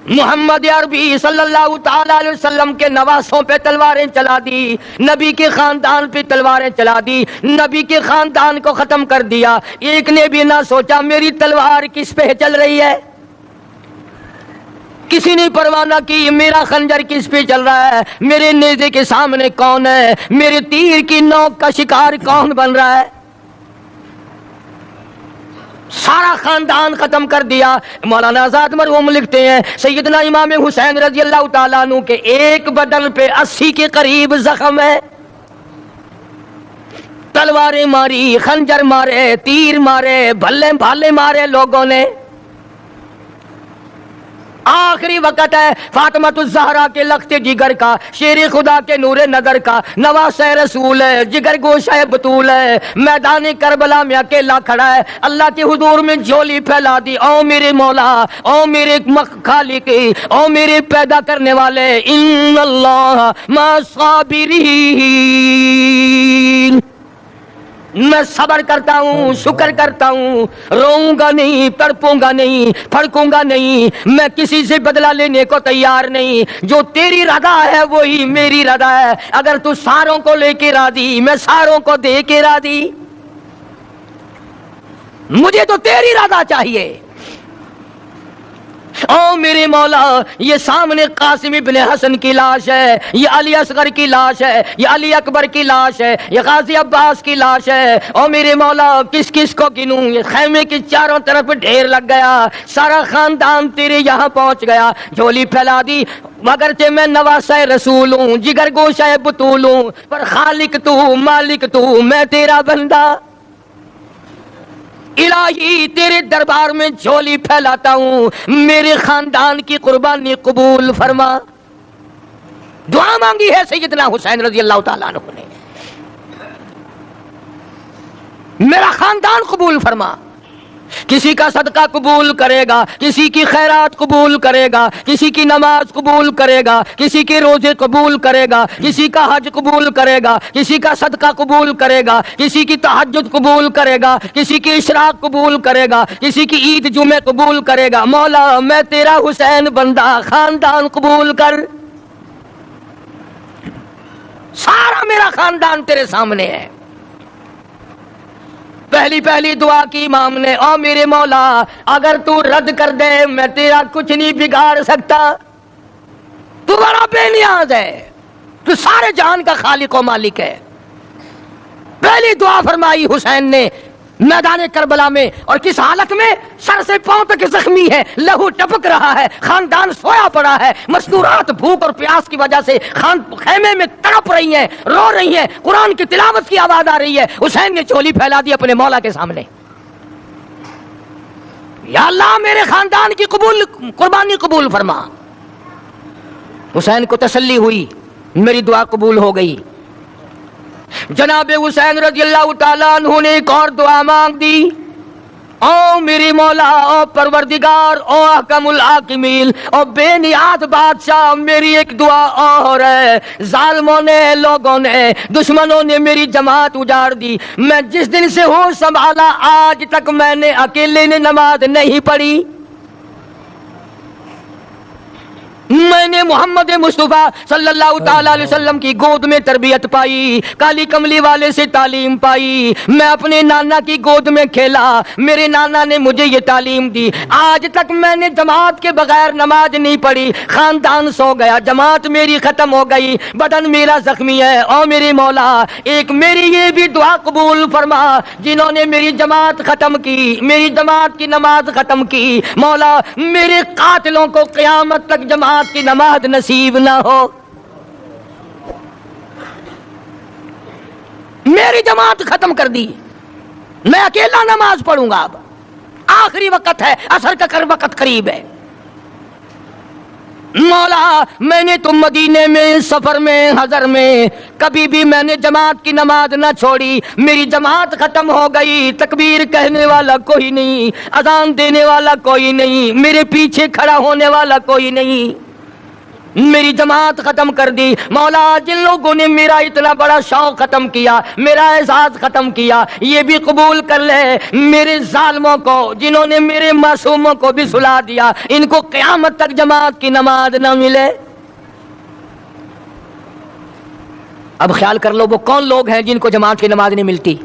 محمد عربی صلی اللہ تعالی علیہ وسلم کے نواسوں پہ تلواریں چلا دی، نبی کے خاندان پہ تلواریں چلا دی، نبی کے خاندان کو ختم کر دیا۔ ایک نے بھی نہ سوچا میری تلوار کس پہ چل رہی ہے، کسی نے پرواہ نہ کی میرا خنجر کس پہ چل رہا ہے، میرے نیزے کے سامنے کون ہے، میرے تیر کی نوک کا شکار کون بن رہا ہے۔ سارا خاندان ختم کر دیا۔ مولانا آزاد مرحوم لکھتے ہیں سیدنا امام حسین رضی اللہ تعالیٰ عنہ کے ایک بدن پہ 80 کے قریب زخم ہے، تلواریں ماری، خنجر مارے، تیر مارے، بھلے بھالے مارے لوگوں نے۔ آخری وقت ہے فاطمۃ الزہرا کے لخت جگر کا، شیر خدا کے نور نظر کا، نواس رسول ہے، جگر گوشہ بطول ہے، میدان کربلا میں اکیلا کھڑا ہے۔ اللہ کے حضور میں جھولی پھیلا دی، او میرے مولا، او میرے خالق، او میرے پیدا کرنے والے، ان اللہ مع الصابرین، میں صبر کرتا ہوں، شکر کرتا ہوں، روؤں گا نہیں، تڑپوں گا نہیں، پھڑکوں گا نہیں، میں کسی سے بدلہ لینے کو تیار نہیں، جو تیری رضا ہے وہی میری رضا ہے۔ اگر تو ساروں کو لے کے راضی، میں ساروں کو دے کے راضی، مجھے تو تیری رضا چاہیے۔ او میرے مولا، یہ سامنے قاسم ابن حسن کی لاش ہے، یہ علی اصغر کی لاش ہے، یہ علی اکبر کی لاش ہے، یہ غازی عباس کی لاش ہے۔ او میرے مولا، کس کس کو گنوں؟ یہ خیمے کی چاروں طرف ڈھیر لگ گیا، سارا خاندان تیرے یہاں پہنچ گیا، جھولی پھیلا دی۔ اگرچہ میں نواسہ رسول ہوں، جگر گوشہ بطول ہوں، پر خالق تو، مالک تو، میں تیرا بندہ، الہی تیرے دربار میں جھولی پھیلاتا ہوں، میرے خاندان کی قربانی قبول فرما۔ دعا مانگی ہے سیدنا حسین رضی اللہ تعالیٰ عنہ نے، میرا خاندان قبول فرما۔ کسی کا صدقہ قبول کرے گا، کسی کی خیرات قبول کرے گا، کسی کی نماز قبول کرے گا، کسی کے روزے قبول کرے گا، کسی کا حج قبول کرے گا، کسی کا صدقہ قبول کرے گا، کسی کی تہجد قبول کرے گا، کسی کی اشراق قبول کرے گا، کسی کی عید جمعے قبول کرے گا۔ مولا میں تیرا حسین بندہ، خاندان قبول کر، سارا میرا خاندان تیرے سامنے ہے۔ پہلی دعا کی امام نے، او میرے مولا اگر تو رد کر دے میں تیرا کچھ نہیں بگاڑ سکتا، تو بڑا بے نیاز ہے، تو سارے جہان کا خالق و مالک ہے۔ پہلی دعا فرمائی حسین نے میدان کربلا میں، اور کس حالت میں؟ سر سے پاؤں تک زخمی ہے، لہو ٹپک رہا ہے، خاندان سویا پڑا ہے، مستورات بھوک اور پیاس کی وجہ سے خیمے میں تڑپ رہی ہیں، رو رہی ہیں، قرآن کی تلاوت کی آواز آ رہی ہے۔ حسین نے جھولی پھیلا دی اپنے مولا کے سامنے، یا اللہ میرے خاندان کی قربانی قبول فرما۔ حسین کو تسلی ہوئی، میری دعا قبول ہو گئی۔ جناب حسین رضی اللہ تعالیٰ عنہ نے ایک اور دعا مانگ دی، او میری مولا، او پروردگار، او احکم الحاکمین، او بے نیاز بادشاہ، میری ایک دعا اور ہے۔ ظالموں نے، لوگوں نے، دشمنوں نے میری جماعت اجاڑ دی، میں جس دن سے ہوش سنبھالا آج تک میں نے اکیلے نے نماز نہیں پڑھی، میں نے محمد مصطفیٰ صلی اللہ تعالی علیہ وسلم کی گود میں تربیت پائی، کالی کملی والے سے تعلیم پائی، میں اپنے نانا کی گود میں کھیلا، میرے نانا نے مجھے یہ تعلیم دی، آج تک میں نے جماعت کے بغیر نماز نہیں پڑھی، خاندان سو گیا، جماعت میری ختم ہو گئی، بدن میرا زخمی ہے، او میرے مولا ایک میری یہ بھی دعا قبول فرما، جنہوں نے میری جماعت ختم کی، میری جماعت کی نماز ختم کی، مولا میرے قاتلوں کو قیامت تک جماعت کی نماز نصیب نہ ہو، میری جماعت ختم کر دی، میں اکیلا نماز پڑھوں گا، اب آخری وقت ہے، عصر کا وقت قریب ہے، مولا میں نے تو مدینے میں، سفر میں، حضر میں کبھی بھی میں نے جماعت کی نماز نہ چھوڑی، میری جماعت ختم ہو گئی، تکبیر کہنے والا کوئی نہیں، اذان دینے والا کوئی نہیں، میرے پیچھے کھڑا ہونے والا کوئی نہیں، میری جماعت ختم کر دی مولا. جن لوگوں نے میرا اتنا بڑا شوق ختم کیا, میرا اعزاز ختم کیا, یہ بھی قبول کر لے میرے ظالموں کو جنہوں نے میرے معصوموں کو بھی سلا دیا, ان کو قیامت تک جماعت کی نماز نہ ملے. اب خیال کر لو وہ کون لوگ ہیں جن کو جماعت کی نماز نہیں ملتی.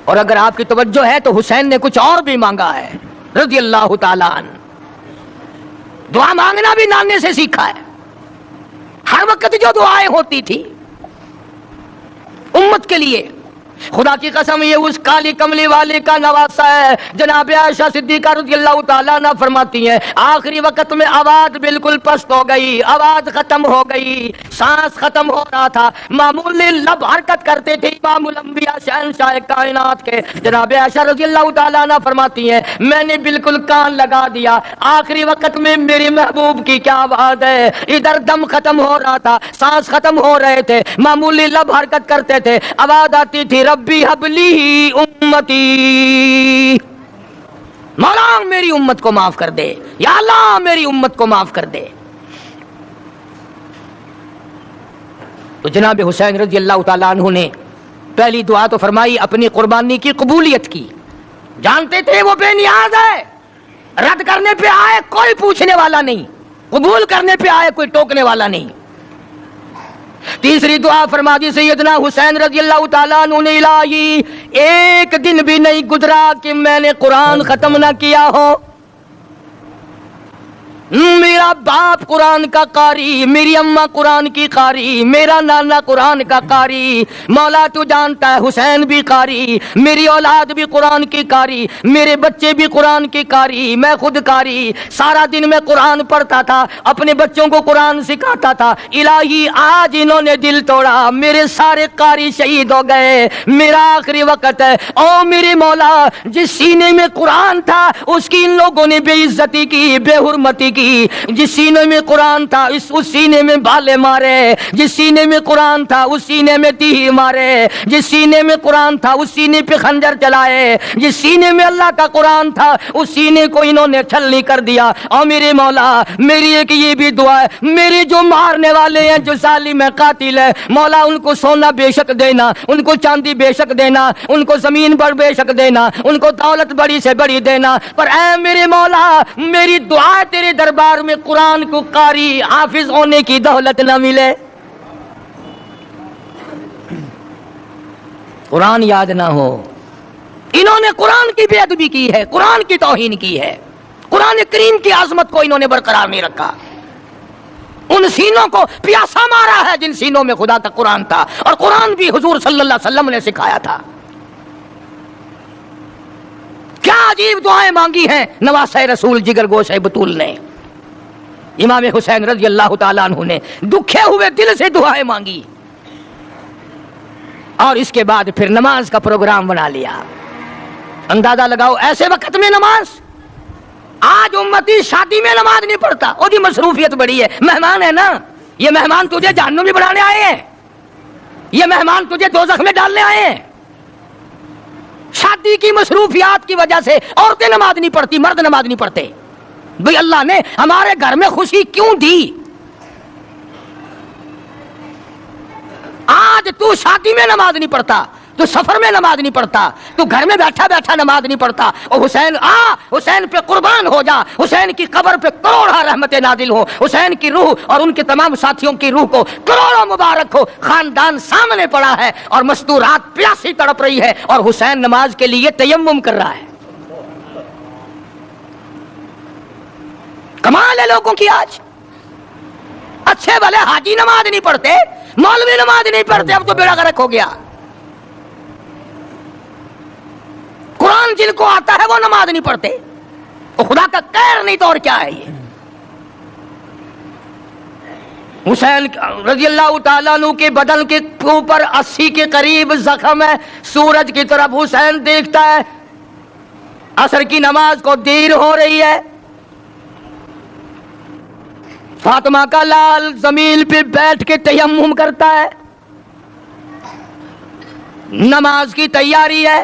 اور اگر آپ کی توجہ ہے تو حسین نے کچھ اور بھی مانگا ہے رضی اللہ تعالیٰ عنہ. دعا مانگنا بھی نانے سے سیکھا ہے. ہر وقت جو دعائیں ہوتی تھی امت کے لیے, خدا کی قسم یہ اس کالی کملی والے کا نواسہ ہے. جناب عائشہ صدیقہ رضی اللہ تعالیٰ عنہ فرماتی ہیں آخری وقت میں آواز بالکل پست ہو گئی, آواز ختم ہو گئی, سانس ختم ہو رہا تھا, معمولی لب حرکت کرتے تھے امام الانبیاء شہنشاہ کائنات کے. جناب عائشہ رضی اللہ تعالیٰ عنہ فرماتی ہیں میں نے بالکل کان لگا دیا, آخری وقت میں میرے محبوب کی کیا آواز ہے. ادھر دم ختم ہو رہا تھا, سانس ختم ہو رہے تھے, معمولی لب حرکت کرتے تھے, آواز آتی تھی ربی حبلی امتی, مولا میری امت کو معاف کر دے, یا اللہ میری امت کو معاف کر دے. تو جناب حسین رضی اللہ تعالیٰ عنہ نے پہلی دعا تو فرمائی اپنی قربانی کی قبولیت کی. جانتے تھے وہ بے نیاز ہے, رد کرنے پہ آئے کوئی پوچھنے والا نہیں, قبول کرنے پہ آئے کوئی ٹوکنے والا نہیں. تیسری دعا فرما دی سیدنا حسین رضی اللہ تعالیٰ عنہ نے الہی ایک دن بھی نہیں گزرا کہ میں نے قرآن ختم نہ کیا ہو. میرا باپ قرآن کا قاری, میری اماں قرآن کی قاری, میرا نانا قرآن کا قاری. مولا تو جانتا ہے حسین بھی قاری, میری اولاد بھی قرآن کی قاری, میرے بچے بھی قرآن کی قاری, میں خود قاری. سارا دن میں قرآن پڑھتا تھا, اپنے بچوں کو قرآن سکھاتا تھا. الہی آج انہوں نے دل توڑا, میرے سارے قاری شہید ہو گئے, میرا آخری وقت ہے. او میرے مولا جس سینے میں قرآن تھا اس کی ان لوگوں نے بے عزتی کی, بے حرمتی کی. جس سینے میں قرآن تھا اس سینے میں بالے مارے, جس سینے میں قرآن تھا اس سینے میں تیہی مارے, جس سینے میں قرآن تھا اس سینے پہ خنجر چلائے, جس سینے میں اللہ کا قرآن تھا اس سینے کو انہوں نے چھلنی کر دیا. اور میرے مولا میری ایک یہ بھی دعا ہے, میرے جو مارنے والے ہیں جو ظالم ہے قاتل ہے, مولا ان کو سونا بے شک دینا, ان کو چاندی بے شک دینا, ان کو زمین پر بے شک دینا, ان کو دولت بڑی سے بڑی دینا. پر اے میرے مولا میری دعا تیرے دربار میں قرآن کو قاری حافظ ہونے کی دولت نہ ملے, قرآن یاد نہ ہو. انہوں نے قرآن کی بے ادبی کی ہے, قرآن کی توہین کی ہے, قرآن کریم کی عظمت کو انہوں نے برقرار نہیں رکھا. ان سینوں کو پیاسا مارا ہے جن سینوں میں خدا کا قرآن تھا, اور قرآن بھی حضور صلی اللہ علیہ وسلم نے سکھایا تھا. کیا عجیب دعائیں مانگی ہیں نواسہ رسول جگر گوش بطول نے. امام حسین رضی اللہ تعالیٰ عنہ نے دکھے ہوئے دل سے دعائیں مانگی, اور اس کے بعد پھر نماز کا پروگرام بنا لیا. اندازہ لگاؤ ایسے وقت میں نماز. آج امتی شادی میں نماز نہیں پڑھتا, اور دی مصروفیت بڑی ہے. مہمان ہے نا, یہ مہمان تجھے جہنم میں بڑھانے آئے ہیں, یہ مہمان تجھے دوزخ میں ڈالنے آئے ہیں. شادی کی مصروفیات کی وجہ سے عورتیں نماز نہیں پڑھتی, مرد نماز نہیں پڑھتے. بھئی اللہ نے ہمارے گھر میں خوشی کیوں دی؟ آج تو شادی میں نماز نہیں پڑھتا, تو سفر میں نماز نہیں پڑھتا, تو گھر میں بیٹھا بیٹھا نماز نہیں پڑھتا. اور حسین حسین پہ قربان ہو جا, حسین کی قبر پہ کروڑا رحمتیں نازل ہو, حسین کی روح اور ان کے تمام ساتھیوں کی روح کو کروڑوں مبارک ہو. خاندان سامنے پڑا ہے اور مستورات پیاسی تڑپ رہی ہے, اور حسین نماز کے لیے تیمم کر رہا ہے. کمال ہے لوگوں کی. آج اچھے بھلے حاجی نماز نہیں پڑھتے, مولوی نماز نہیں پڑھتے, اب تو بیڑا غرق ہو گیا. قرآن جن کو آتا ہے وہ نماز نہیں پڑھتے, وہ خدا کا قہر نہیں تو اور کیا ہے. یہ حسین رضی اللہ تعالیٰ عنہ کے بدن کے اوپر 80 کے قریب زخم ہے. سورج کی طرف حسین دیکھتا ہے, عصر کی نماز کو دیر ہو رہی ہے. فاطمہ کا لال زمین پہ بیٹھ کے تیمم کرتا ہے, نماز کی تیاری ہے.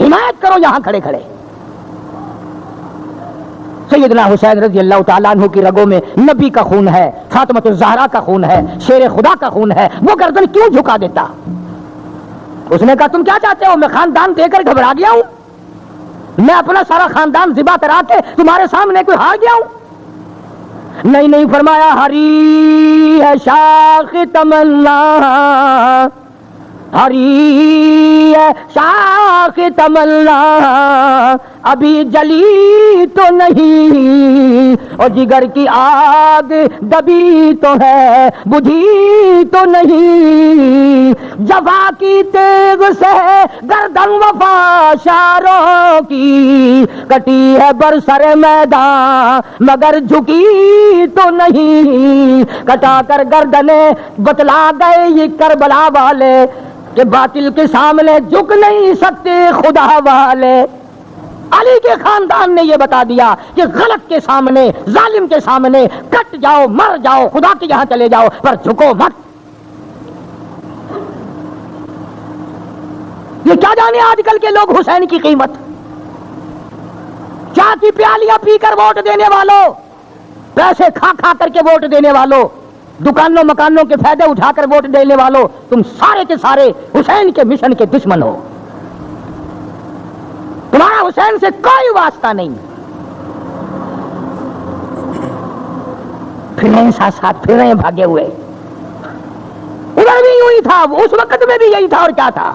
حمایت کرو یہاں کھڑے کھڑے. سیدنا حسین رضی اللہ تعالیٰ عنہ کی رگوں میں نبی کا خون ہے، فاطمہ الزہرا کا خون ہے، شیر خدا کا خون ہے، وہ گردن کیوں جھکا دیتا؟ اس نے کہا تم کیا چاہتے ہو؟ میں خاندان دے کر گھبرا گیا ہوں؟ میں اپنا سارا خاندان ذبح کرا کے تمہارے سامنے کوئی ہار گیا ہوں؟ نہیں، فرمایا ہری ہے شاخ تمنا، ہری ہے شاخ تمنا، ابھی جلی تو نہیں، اور جگر کی آگ دبی تو ہے، بجھی تو نہیں، جفا کی تیغ سے گردن وفا شاروں کی، کٹی ہے برسر میدان مگر جھکی تو نہیں، کٹا کر گردنیں بتلا گئے یہ کربلا والے کہ باطل کے سامنے جھک نہیں سکتے خدا والے. علی کے خاندان نے یہ بتا دیا کہ غلط کے سامنے، ظالم کے سامنے کٹ جاؤ، مر جاؤ، خدا کے یہاں چلے جاؤ، پر جھکو مت. یہ کیا جانے آج کل کے لوگ حسین کی قیمت. چاہ کی پیالیاں پی کر ووٹ دینے والوں، پیسے کھا کھا کر کے ووٹ دینے والوں، دکانوں مکانوں کے فائدے اٹھا کر ووٹ دینے والوں، تم سارے کے سارے حسین کے مشن کے دشمن ہو. تمہارا حسین سے کوئی واسطہ نہیں. پھریں ساتھ پھر رہے بھاگے ہوئے. ادھر بھی یوں ہی تھا، اس وقت میں بھی یہی تھا. اور کیا تھا؟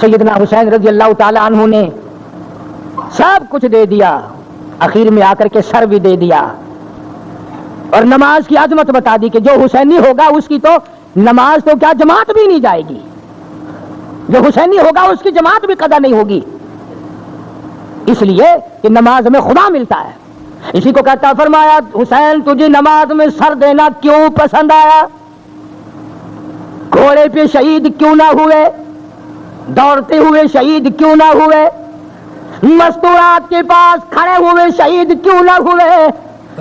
سیدنا حسین رضی اللہ تعالی عنہ نے سب کچھ دے دیا، اخیر میں آ کر کے سر بھی دے دیا، اور نماز کی عظمت بتا دی کہ جو حسینی ہوگا اس کی تو نماز تو کیا جماعت بھی نہیں جائے گی، جو حسینی ہوگا اس کی جماعت بھی قضا نہیں ہوگی، اس لیے کہ نماز میں خدا ملتا ہے. اسی کو کہتا فرمایا حسین تجھے نماز میں سر دینا کیوں پسند آیا؟ گھوڑے پہ شہید کیوں نہ ہوئے؟ دوڑتے ہوئے شہید کیوں نہ ہوئے؟ مستورات کے پاس کھڑے ہوئے شہید کیوں نہ ہوئے؟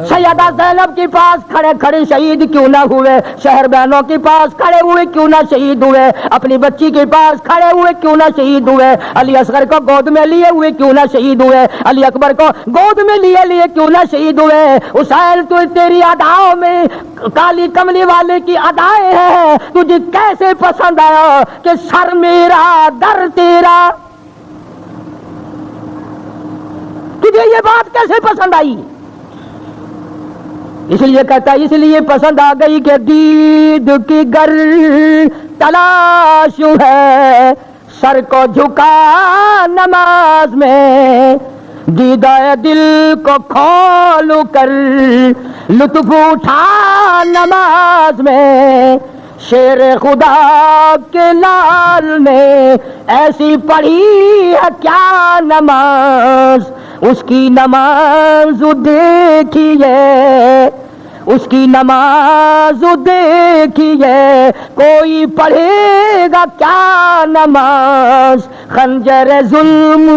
سیدہ زینب کے پاس کھڑے کھڑے شہید کیوں نہ ہوئے؟ شہر بہنوں کے پاس کھڑے ہوئے کیوں نہ شہید ہوئے؟ اپنی بچی کے پاس کھڑے ہوئے کیوں نہ شہید ہوئے؟ علی اصغر کو گود میں لیے ہوئے کیوں نہ شہید ہوئے؟ علی اکبر کو گود میں لیے کیوں نہ شہید ہوئے؟ حسین تو تیری اداؤں میں کالی کملی والے کی ادائیں ہیں، تجھے کیسے پسند آیا کہ سر میرا در تیرا؟ تجھے یہ بات کیسے پسند آئی؟ اس لیے کہتا ہے اس لیے پسند آ گئی کہ دید کی گر تلاش ہے، سر کو جھکا نماز میں، دیدہ دل کو کھول کر لطف اٹھا نماز میں. شیر خدا کے لال نے ایسی پڑھی ہے کیا نماز، اس کی نماز دیکھیے، اس کی نماز دیکھیے، کوئی پڑھے گا کیا نماز. خنجر ظلم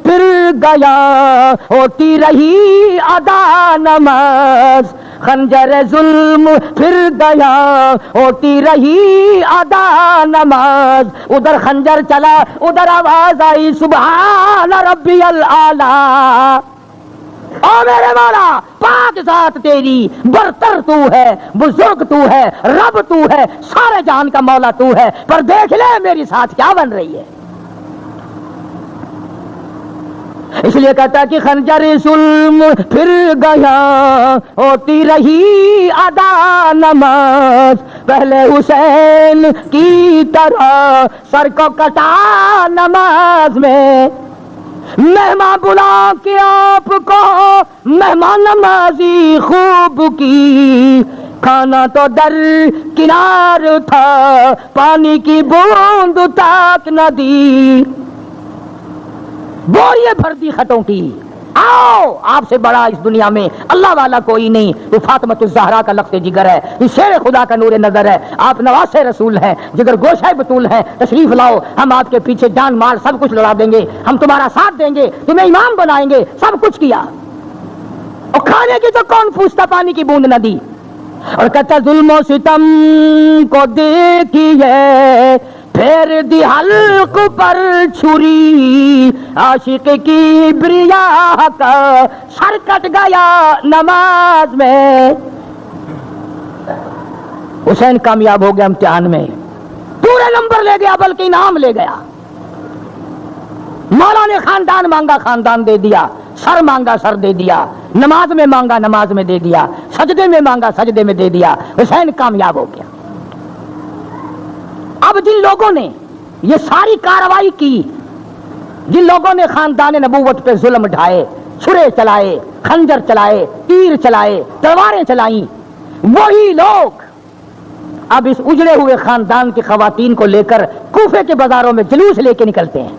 پھر گیا، ہوتی رہی ادا نماز. خنجر ظلم پھر گیا، ہوتی رہی ادا نماز. ادھر خنجر چلا، ادھر آواز آئی سبحان ربی الاعلیٰ. او میرے مولا پاک ذات تیری، برتر تو ہے، بزرگ تو ہے، رب تو ہے، سارے جہان کا مولا تو ہے، پر دیکھ لے میری ساتھ کیا بن رہی ہے. اس لیے کہتا ہے کہ خنجر ظلم پھر گیا، ہوتی رہی ادا نماز. پہلے حسین کی طرح سر کو کٹا نماز میں، مہمان بلا کے آپ کو مہمان نمازی خوب کی. کھانا تو در کنار تھا، پانی کی بوند تک نہ دی. بوریے بھر دی خطوں کی. آؤ آپ سے بڑا اس دنیا میں اللہ والا کوئی نہیں. تو فاطمہ الزہرا کا لفظ جگر ہے، شیر خدا کا نور نظر ہے، آپ نواز رسول ہیں، جگر گوشہ بطول ہیں. تشریف لاؤ، ہم آپ کے پیچھے جان مال سب کچھ لڑا دیں گے، ہم تمہارا ساتھ دیں گے، تمہیں امام بنائیں گے. سب کچھ کیا، اور کھانے کی تو کون پوچھتا، پانی کی بوند نہ دی. اور کہتا ظلم و ستم کو دیکھیے پھیر دی حلق پر چھری عاشق کی بریا کا سر کٹ گیا نماز میں. حسین کامیاب ہو گیا امتحان میں, پورے نمبر لے گیا بلکہ انعام لے گیا. مولا نے خاندان مانگا خاندان دے دیا, سر مانگا سر دے دیا, نماز میں مانگا نماز میں دے دیا, سجدے میں مانگا سجدے میں دے دیا. حسین کامیاب ہو گیا. اب جن لوگوں نے یہ ساری کارروائی کی, جن لوگوں نے خاندان نبوت پہ ظلم ڈھائے, چھرے چلائے, خنجر چلائے, تیر چلائے, تلواریں چلائیں, وہی لوگ اب اس اجڑے ہوئے خاندان کی خواتین کو لے کر کوفے کے بازاروں میں جلوس لے کے نکلتے ہیں.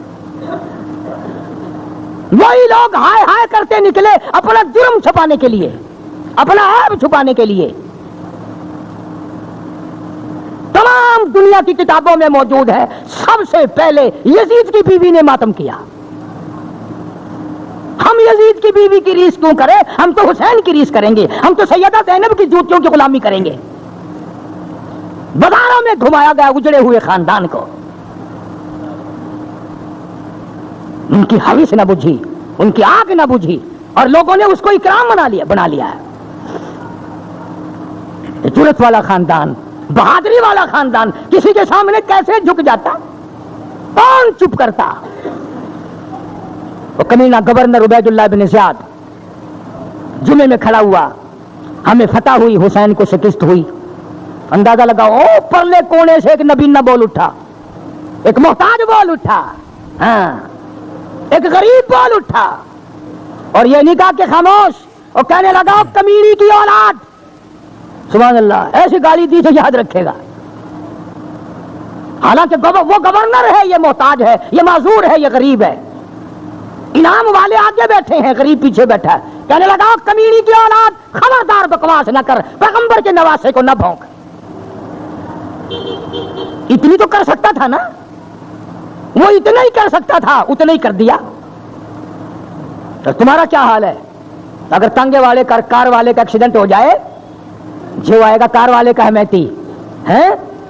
وہی لوگ ہائے ہائے کرتے نکلے اپنا جرم چھپانے کے لیے, اپنا عیب چھپانے کے لیے. تمام دنیا کی کتابوں میں موجود ہے, سب سے پہلے یزید کی بیوی نے ماتم کیا. ہم یزید کی بیوی کی ریس کیوں کریں, ہم تو حسین کی ریس کریں گے, ہم تو سیدہ زینب کی جوتیوں کی غلامی کریں گے. بازاروں میں گھمایا گیا اجڑے ہوئے خاندان کو. ان کی حوث نہ بجھی, ان کی آگ نہ بجھی, اور لوگوں نے اس کو اکرام بنا لیا ہے. جرأت والا خاندان, بہادری والا خاندان کسی کے سامنے کیسے جھک جاتا, کون چپ کرتا. وہ کمینہ گورنر عبید اللہ بن زیاد جمعے میں کھڑا ہوا, ہمیں فتح ہوئی, حسین کو شکست ہوئی. اندازہ لگاؤ, پرلے کونے سے ایک نبینہ بول اٹھا, ایک محتاج بول اٹھا, ہاں ایک غریب بول اٹھا, اور یہ نہیں کہا کہ خاموش, اور کہنے لگا کمیری کی اولاد. سبحان اللہ, ایسی گالی دی تو یاد رکھے گا. حالانکہ وہ گورنر ہے, یہ محتاج ہے, یہ معذور ہے, یہ غریب ہے. انعام والے آگے بیٹھے ہیں, غریب پیچھے بیٹھا ہے. کہنے لگا کمیری کی اولاد, خبردار بکواس نہ کر, پیغمبر کے نواسے کو نہ بھونک. اتنی تو کر سکتا تھا نا, وہ اتنا ہی کر سکتا تھا, اتنا ہی کر دیا. تو تمہارا کیا حال ہے اگر تانگے والے کار والے کا ایکسیڈنٹ ہو جائے, جو آئے گا کار والے کا حمایتی ہے,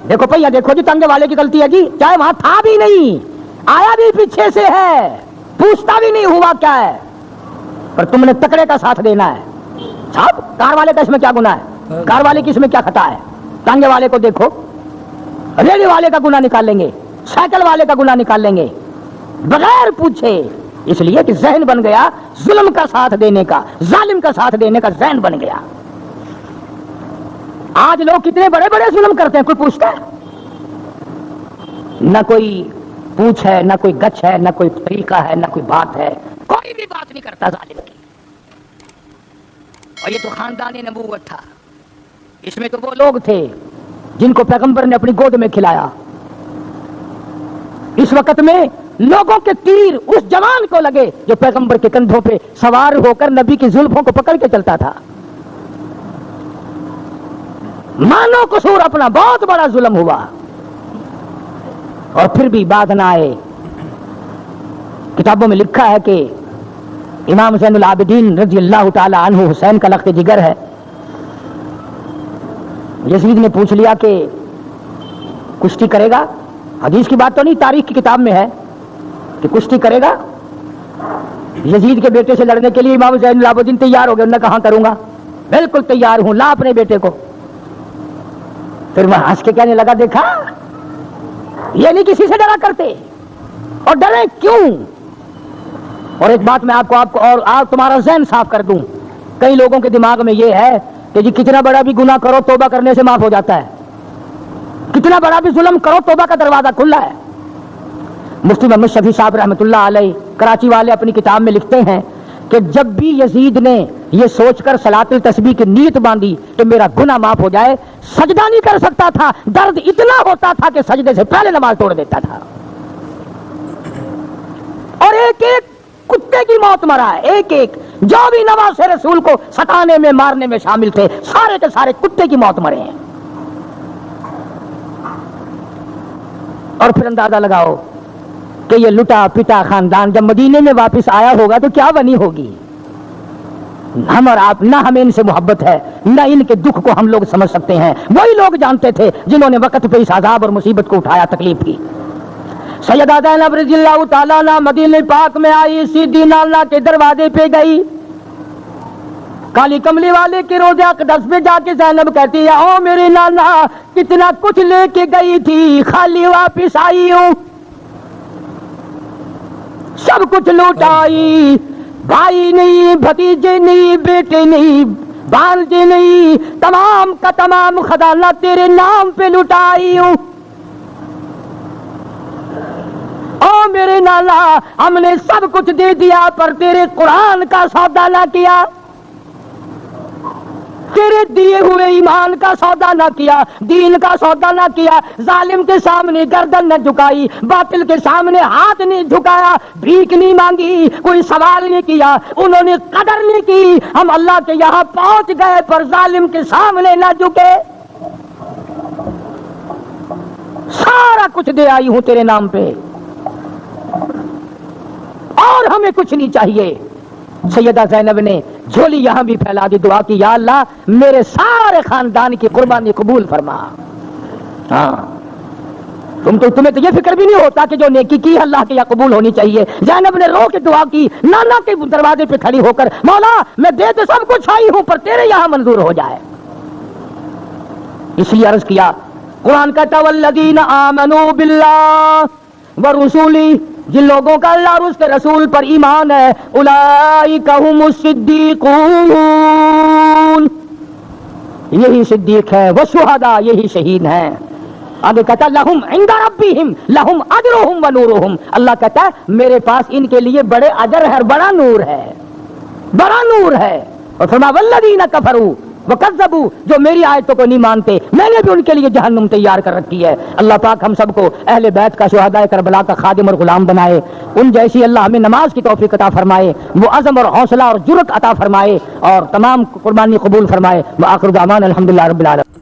دیکھو پہیا دیکھو جی تانگے والے کی غلطی ہے جی, چاہے وہاں تھا بھی نہیں, آیا بھی پیچھے سے ہے, پوچھتا بھی نہیں ہوا کیا ہے, پر تم نے تکڑے کا ساتھ دینا ہے. صاحب کار والے کا اس میں کیا گناہ ہے, کار والے کی اس میں کیا خطا ہے. تانگے والے کو دیکھو, ریڑھی والے کا گناہ نکال لیں گے, سائیکل والے کا گناہ نکال لیں گے بغیر پوچھے, اس لیے کہ ذہن بن گیا ظلم کا ساتھ دینے کا, ظالم کا ساتھ دینے کا ذہن بن گیا. آج لوگ کتنے بڑے بڑے ظلم کرتے ہیں, کوئی پوچھتا ہے؟ نہ کوئی پوچھ ہے, نہ کوئی گچھ ہے, نہ کوئی طریقہ ہے, نہ کوئی بات ہے, کوئی بھی بات نہیں کرتا ظالم کی. اور یہ تو خاندان نبوت تھا, اس میں تو وہ لوگ تھے جن کو پیغمبر نے اپنی گود میں کھلایا. اس وقت میں لوگوں کے تیر اس جوان کو لگے جو پیغمبر کے کندھوں پہ سوار ہو کر نبی کی زلفوں کو پکڑ کے چلتا تھا. مانو قصور اپنا, بہت بڑا ظلم ہوا, اور پھر بھی بات نہ آئے. کتابوں میں لکھا ہے کہ امام زین العابدین رضی اللہ تعالی عنہ حسین کا لخت جگر ہے. یزید نے پوچھ لیا کہ کشتی کرے گا, حدیث کی بات تو نہیں, تاریخ کی کتاب میں ہے کہ کشتی کرے گا. یزید کے بیٹے سے لڑنے کے لیے امام زین العابدین تیار ہو گئے. انہوں نے کہا کروں گا, بالکل تیار ہوں, لا اپنے بیٹے کو. پھر وہ ہنس کے کہنے لگا دیکھا یہ نہیں کسی سے ڈرا کرتے, اور ڈرے کیوں. اور ایک بات میں آپ کو اور آپ تمہارا ذہن صاف کر دوں, کئی لوگوں کے دماغ میں یہ ہے کہ جی کتنا بڑا بھی گناہ کرو توبہ کرنے سے معاف ہو جاتا ہے, کتنا بڑا بھی ظلم کرو توبہ کا دروازہ کھلا ہے. مفتی محمد شفیع صاحب رحمۃ اللہ علیہ کراچی والے اپنی کتاب میں لکھتے ہیں کہ جب بھی یزید نے یہ سوچ کر صلاۃ التسبیح کی نیت باندھی کہ میرا گناہ معاف ہو جائے, سجدہ نہیں کر سکتا تھا, درد اتنا ہوتا تھا کہ سجدے سے پہلے نماز توڑ دیتا تھا. اور ایک ایک کتے کی موت مرا ہے, ایک ایک جو بھی نواز رسول کو ستانے میں مارنے میں شامل تھے, سارے کے سارے کتے کی موت مرے ہیں. اور پھر اندازہ لگاؤ کہ یہ لٹا پٹا خاندان جب مدینے میں واپس آیا ہوگا تو کیا بنی ہوگی. ہم اور آپ, نہ ہمیں ان سے محبت ہے, نہ ان کے دکھ کو ہم لوگ سمجھ سکتے ہیں. وہی لوگ جانتے تھے جنہوں نے وقت پہ اس عذاب اور مصیبت کو اٹھایا, تکلیف کی. سیدہ زینب رضی اللہ تعالیٰ عنہ مدینہ پاک میں آئی، سیدھی نانا کے دروازے پہ گئی، کالی کملی والے کے روضہ اقدس پہ جا کے زینب کہتی ہے او میری نانا کتنا کچھ لے کے گئی تھی، خالی واپس آئی ہوں، سب کچھ لوٹائی، بھائی نہیں، بھتیجے نہیں، بیٹے نہیں، بھانجے نہیں، تمام کا تمام خزانہ تیرے نام پہ لٹائی ہوں۔ او میرے نانا ہم نے سب کچھ دے دیا پر تیرے قرآن کا سودا نہ کیا، تیرے دیے ہوئے ایمان کا سودا نہ کیا، دین کا سودا نہ کیا، ظالم کے سامنے گردن نہ جھکائی، باطل کے سامنے ہاتھ نہیں جھکایا، بھیک نہیں مانگی، کوئی سوال نہیں کیا، انہوں نے قدر نہیں کی، ہم اللہ کے یہاں پہنچ گئے پر ظالم کے سامنے نہ جھکے، سارا کچھ دے آئی ہوں تیرے نام پہ اور ہمیں کچھ نہیں چاہیے۔ سیدہ زینب نے جھولی یہاں بھی پھیلا دی، دعا کی یا اللہ میرے سارے خاندان کی قربانی قبول فرما۔ ہاں تمہیں تو یہ فکر بھی نہیں ہوتا کہ جو نیکی کی اللہ کے یہاں قبول ہونی چاہیے۔ زینب نے رو کے دعا کی نانا کے دروازے پہ کھڑی ہو کر، مولا میں دے تو سب کچھ آئی ہوں پر تیرے یہاں منظور ہو جائے۔ اس لیے عرض کیا قرآن کہتا والذین آمنوا باللہ ورسولہ، جن لوگوں کا اللہ اور اس کے رسول پر ایمان ہے، اولئک ھم الصدیقون، یہی صدیق ہے، والشہداء یہی شہید ہیں۔ آگے کہتا لہم عند ربہم لہم اجرہم ونورہم، اللہ کہتا ہے میرے پاس ان کے لیے بڑے اجر ہے اور بڑا نور ہے، بڑا نور ہے۔ اور فرمایا والذین کفروا وکذبوا، جو میری آیتوں کو نہیں مانتے میں نے بھی ان کے لیے جہنم تیار کر رکھی ہے۔ اللہ پاک ہم سب کو اہل بیت کا، شہداء کربلا کا خادم اور غلام بنائے، ان جیسی اللہ ہمیں نماز کی توفیق عطا فرمائے، وہ عزم اور حوصلہ اور جرأت عطا فرمائے اور تمام قربانی قبول فرمائے۔ وآخر دعوانا الحمدللہ رب العالمین۔